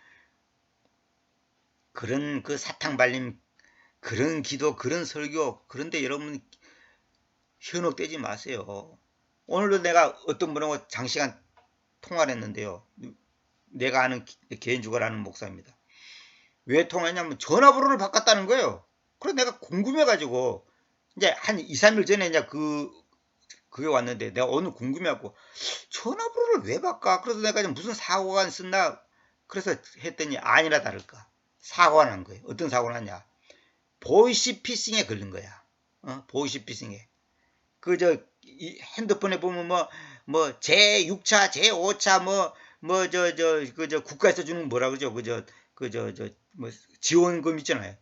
S1: 그런 그 사탕 발림 그런 기도 그런 설교 그런데 여러분 현혹되지 마세요. 오늘도 내가 어떤 분하고 장시간 통화를 했는데요. 내가 아는 개인주가라는 목사입니다. 왜 통화했냐면 전화번호를 바꿨다는 거예요. 그래서 내가 궁금해가지고 이제 한 2, 3일 전에 이제 그게 왔는데 내가 오늘 궁금해갖고 전화번호를 왜 바꿔? 그래서 내가 무슨 사고가 있었나? 그래서 했더니 아니라 다를까 사고가 난 거예요. 어떤 사고가 났냐? 보이시피싱에 걸린 거야. 보이시피싱에. 핸드폰에 보면 뭐 제6차, 제5차 저 국가에서 주는 뭐라 그러죠? 뭐 지원금 있잖아요.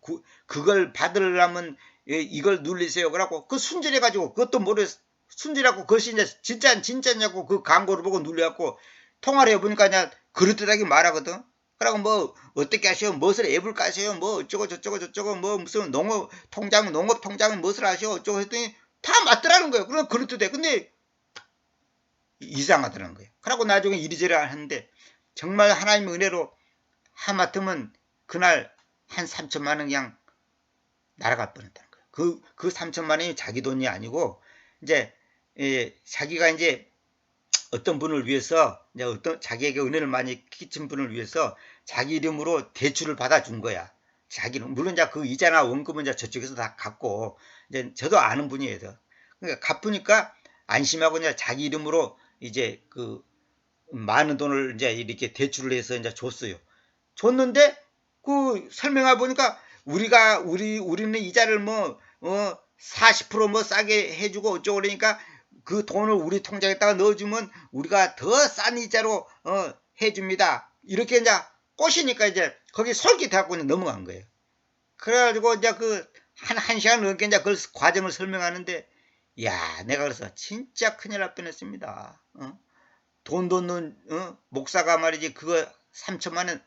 S1: 그걸 받으려면 이걸 눌리세요. 그러고 그 순절해가지고 그것도 모르 순절하고 그것이 이제 진짜냐고 그 광고를 보고 눌려갖고 통화를 해보니까 그냥 그럴듯하게 말하거든. 그러고 뭐 어떻게 하셔? 무엇을 앱을 까세요? 뭐 어쩌고 저쩌고 뭐 무슨 농업 통장은 무엇을 하셔? 어쩌고 했더니 다 맞더라는 거예요. 그럼 그럴듯해. 근데 이상하더라는 거예요. 그러고 나중에 이리저리 하는데 정말 하나님의 은혜로 하마터면 그날 한 3천만 원 그냥 날아갈 뻔했다는 거예요. 그 3천만 원이 자기 돈이 아니고 이제 자기가 이제 어떤 분을 위해서 이제 어떤 자기에게 은혜를 많이 끼친 분을 위해서 자기 이름으로 대출을 받아준 거야. 자기는 물론 이제 그 이자나 원금은 이제 저쪽에서 다 갚고 이제 저도 아는 분이에요. 그러니까 갚으니까 안심하고 이제 자기 이름으로 이제 그 많은 돈을 이제 이렇게 대출을 해서 이제 줬어요. 줬는데 그 설명해 보니까 우리는 이자를 40% 싸게 해주고 어쩌고 그러니까 그 돈을 우리 통장에다가 넣어주면 우리가 더 싼 이자로 해줍니다. 이렇게 이제 꼬시니까 이제 거기 솔깃해갖고 넘어간 거예요. 그래가지고 이제 한 시간 넘게 이제 그 과정을 설명하는데 야 내가 그래서 진짜 큰일 날 뻔했습니다. 돈 돈 목사가 말이지 그거 3천만 원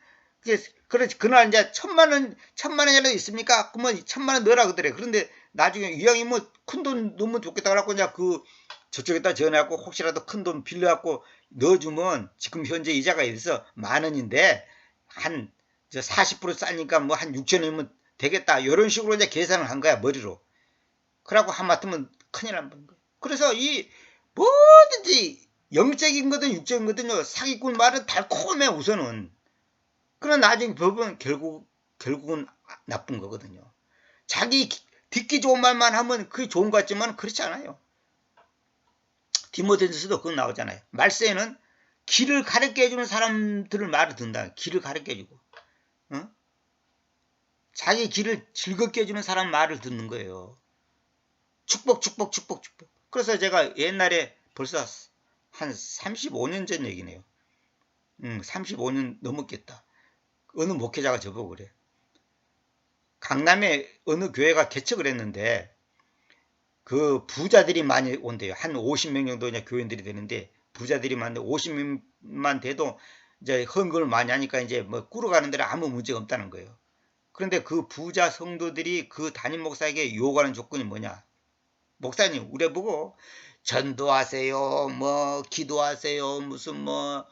S1: 그래 그날 이제 천만 원이라도 있습니까? 그러면 1,000만 원 넣으라 그러더래. 그런데 나중에 이왕이 뭐 큰 돈 넣으면 좋겠다 그래갖고 이제 저쪽에다 전화하고 혹시라도 큰 돈 빌려갖고 넣어주면 지금 현재 이자가 있어 만 원인데 한 40% 싸니까 뭐 한 6천 원이면 되겠다. 이런 식으로 이제 계산을 한 거야 머리로. 그래갖고 하마터면 큰일 난 거예요. 그래서 이 뭐든지 영적인 거든 육적인 거든요 사기꾼 말은 달콤해 우선은. 그러나 나중에 법은 결국은 나쁜 거거든요. 자기 듣기 좋은 말만 하면 그게 좋은 것 같지만 그렇지 않아요. 디모데전서도 그거 나오잖아요. 말세에는 길을 가르쳐 해주는 사람들을 말을 듣는다. 길을 가르쳐 해주고 자기 길을 즐겁게 해주는 사람 말을 듣는 거예요. 축복. 그래서 제가 옛날에 벌써 한 35년 전 얘기네요. 35년 넘었겠다. 어느 목회자가 저보고 그래. 강남에 어느 교회가 개척을 했는데 그 부자들이 많이 온대요. 한 50명 정도 이제 교인들이 되는데 부자들이 많은데 50명만 돼도 이제 헌금을 많이 하니까 이제 뭐 꾸러가는 데는 아무 문제가 없다는 거예요. 그런데 그 부자 성도들이 그 담임 목사에게 요구하는 조건이 뭐냐? 목사님, 우리 보고 전도하세요, 뭐 기도하세요, 무슨 뭐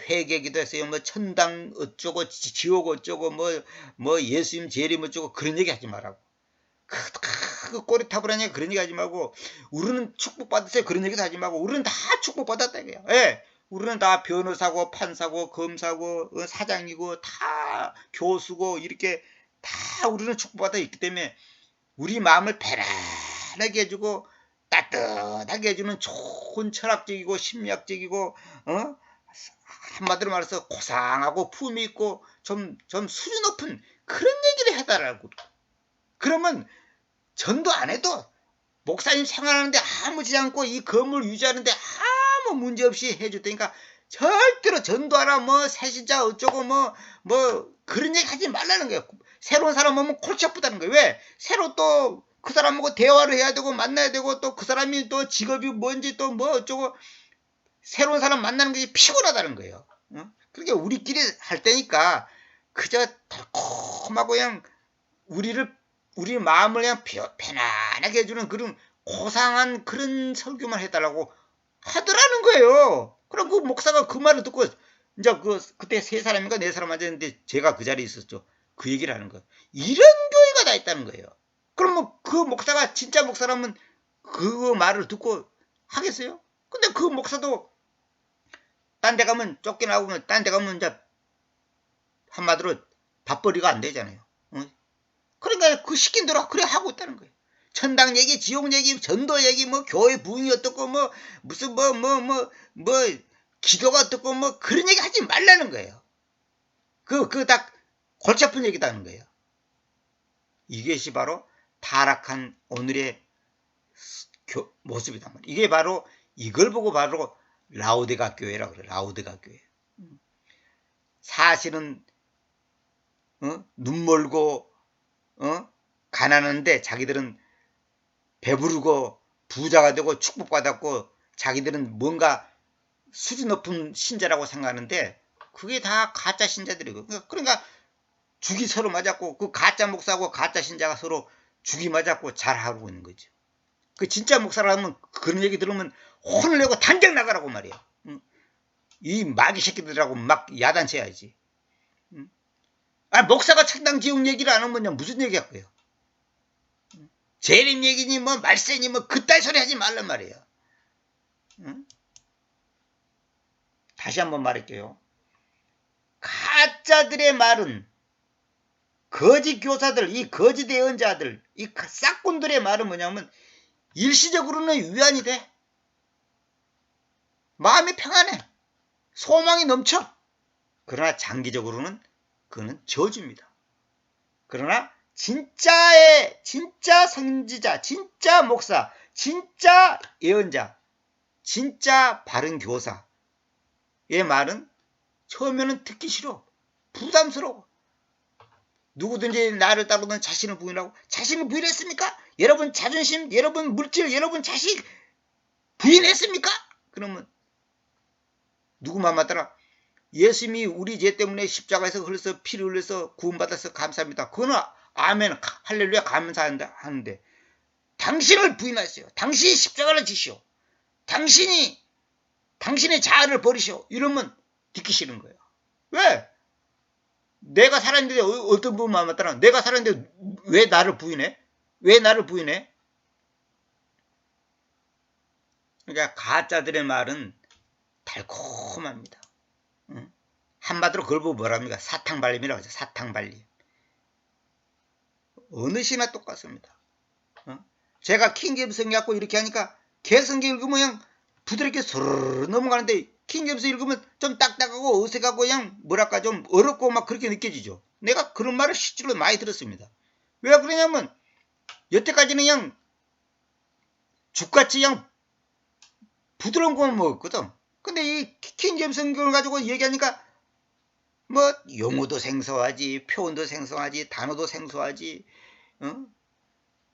S1: 회개 기도하세요, 뭐 천당 어쩌고 지옥 어쩌고 뭐 예수님 재림 어쩌고 그런 얘기 하지 말라고. 그 꼬리탑을 하냐 그런 얘기 하지 말고 우리는 축복받으세요 그런 얘기도 하지 말고 우리는 다 축복받았다 이거야. 예. 우리는 다 변호사고 판사고 검사고 사장이고 다 교수고 이렇게 다 우리는 축복받아 있기 때문에 우리 마음을 편안하게 해주고 따뜻하게 해주는 좋은 철학적이고 심리학적이고 한마디로 말해서 고상하고 품위 있고 좀 수준 높은 그런 얘기를 해달라고. 그러면 전도 안 해도 목사님 생활하는데 아무 지장 않고 이 건물 유지하는데 아무 문제 없이 해줬다니까 절대로 전도하라 뭐 새신자 어쩌고 뭐 그런 얘기 하지 말라는 거예요. 새로운 사람 오면 골치 아프다는 거예요. 왜? 새로 또 그 사람하고 대화를 해야 되고 만나야 되고 또 그 사람이 또 직업이 뭔지 또 뭐 어쩌고 새로운 사람 만나는 게 피곤하다는 거예요. 그러니까 우리끼리 할 때니까 그저 달콤하고 그냥 우리 마음을 그냥 편안하게 해주는 그런 고상한 그런 설교만 해달라고 하더라는 거예요. 그럼 그 목사가 그 말을 듣고 이제 그때 세 사람인가 네 사람 앉았는데 제가 그 자리에 있었죠. 그 얘기를 하는 거예요. 이런 교회가 다 있다는 거예요. 그럼 뭐 그 목사가 진짜 목사라면 그 말을 듣고 하겠어요? 근데 그 목사도 딴 데 가면 쫓겨나고 딴 데 가면 이제 한마디로 밥벌이가 안 되잖아요. 그러니까 그 시킨 대로 그래 하고 있다는 거예요. 천당 얘기, 지옥 얘기, 전도 얘기, 뭐 교회 부흥이 어떻고, 뭐 무슨 뭐 기도가 어떻고, 뭐 그런 얘기 하지 말라는 거예요. 그 다 골치 아픈 얘기다 하는 거예요. 이것이 바로 타락한 오늘의 모습이단 말이에요. 이게 바로 이걸 보고 바로 라오디가 교회라고 그래요. 라오디가 교회. 사실은 눈 멀고 가난한데 자기들은 배부르고 부자가 되고 축복받았고 자기들은 뭔가 수준 높은 신자라고 생각하는데 그게 다 가짜 신자들이고 그러니까 죽이 서로 맞았고 그 가짜 목사하고 가짜 신자가 서로 죽이 맞았고 잘하고 있는 거죠. 그 진짜 목사라면 그런 얘기 들으면 혼을 내고 당장 나가라고 말이야. 이 마귀 새끼들하고 막 야단쳐야지. 목사가 천당 지옥 얘기를 안 하면 무슨 얘기 할 거예요? 재림 얘기니 뭐 말세니 뭐 그딴 소리 하지 말란 말이에요. 다시 한번 말할게요. 가짜들의 말은 거짓 교사들, 이 거짓 예언자들, 이 싹꾼들의 말은 뭐냐면 일시적으로는 위안이 돼. 마음이 평안해. 소망이 넘쳐. 그러나 장기적으로는 그거는 저주입니다. 그러나 진짜 선지자, 진짜 목사, 진짜 예언자, 진짜 바른 교사의 말은 처음에는 듣기 싫어. 부담스러워. 누구든지 나를 따르면 자신을 부인하고 자신을 부인했습니까? 여러분 자존심, 여러분 물질, 여러분 자식 부인했습니까? 그러면 누구 맘 맞더라? 예수님이 우리 죄 때문에 십자가에서 흘려서 피를 흘려서 구원받아서 감사합니다. 그거는 아멘 할렐루야 감사하는데 당신을 부인하세요. 당신이 십자가를 지시오. 당신의 자아를 버리시오. 이러면 듣기 싫은 거예요. 왜? 내가 살았는데 어떤 분 마음 맞더라? 내가 살았는데 왜 나를 부인해? 왜 나를 부인해? 그러니까 가짜들의 말은 달콤합니다. 한마디로 그걸 보고 뭐랍니까? 사탕발림이라고 하죠. 사탕발림. 어느 시나 똑같습니다. 제가 킹제임스 갖고 이렇게 하니까 개성경 읽으면 그냥 부드럽게 스르르 넘어가는데 킹제임스 읽으면 좀 딱딱하고 어색하고 그냥 뭐랄까 좀 어렵고 막 그렇게 느껴지죠. 내가 그런 말을 실제로 많이 들었습니다. 왜 그러냐면 여태까지는 그냥 죽같이 그냥 부드러운 것만 먹었거든. 근데 이 킹제임스 성경을 가지고 얘기하니까 뭐 용어도 생소하지, 표현도 생소하지, 단어도 생소하지,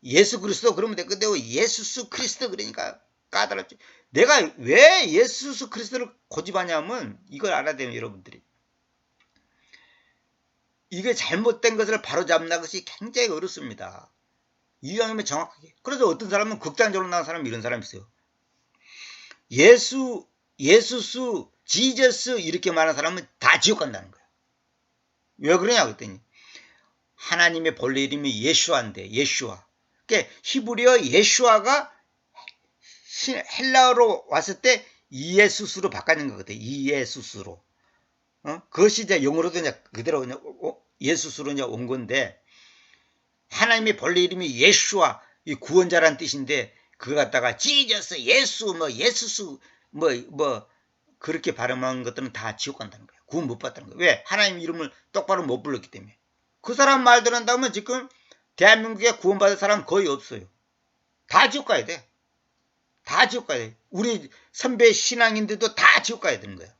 S1: 예수 그리스도 그러면 돼. 근데 왜 예수스 그리스도 그러니까 까다롭지. 내가 왜 예수스 그리스도를 고집하냐면 이걸 알아야 돼요, 여러분들이. 이게 잘못된 것을 바로잡는 것이 굉장히 어렵습니다. 이왕이면 정확하게. 그래서 어떤 사람은 극단적으로 나온 사람 이런 사람이 있어요. 예수스, 지저스 이렇게 말하는 사람은 다 지옥 간다는 거예요. 왜 그러냐 그랬더니 하나님의 본래 이름이 예슈아인데 예슈아. 그러니까 히브리어 예슈아가 헬라어로 왔을 때 이에수스로 바꿔진 거거든. 이에수스로. 그것이 이제 영어로도 이제 그대로 그냥 예수스로 이제 온 건데 하나님의 본래 이름이 예슈아 이 구원자라는 뜻인데 그거 갖다가 지저스 예수 뭐 예수스 뭐 그렇게 발음한 것들은 다 지옥 간다는 거예요. 구원 못 받다는 거예요. 왜? 하나님 이름을 똑바로 못 불렀기 때문에. 그 사람 말대로 한다면 지금 대한민국에 구원받을 사람 거의 없어요. 다 지옥 가야 돼. 다 지옥 가야 돼. 우리 선배 신앙인들도 다 지옥 가야 되는 거야.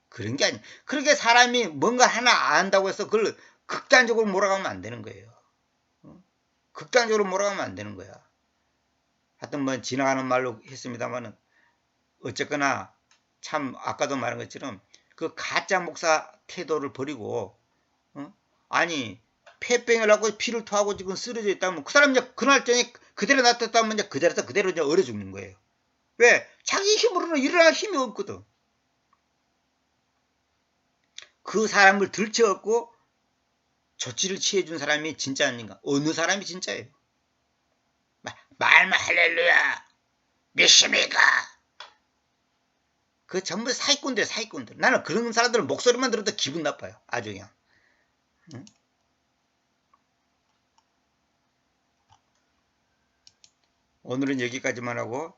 S1: 그런 게 아니야. 그렇게 사람이 뭔가 하나 안다고 해서 그걸 극단적으로 몰아가면 안 되는 거예요. 극단적으로 몰아가면 안 되는 거야. 하여튼 뭐 지나가는 말로 했습니다만은 어쨌거나 참 아까도 말한 것처럼 그 가짜 목사 태도를 버리고 아니 폐병을 하고 피를 토하고 지금 쓰러져 있다면 그 사람 이제 그날 저녁에 그대로 놔뒀다면 이제 그 자리에서 그대로 이제 얼어 죽는 거예요. 왜? 자기 힘으로는 일어날 힘이 없거든. 그 사람을 들쳐갖고 조치를 취해준 사람이 진짜 아닌가? 어느 사람이 진짜예요? 말만 할렐루야 믿습니까? 그 전부 사기꾼들 사기꾼들. 나는 그런 사람들 목소리만 들어도 기분 나빠요. 아주 그냥. 응? 오늘은 여기까지만 하고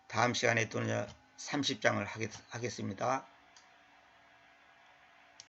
S1: 다음 시간에 또 30장을 하겠습니다.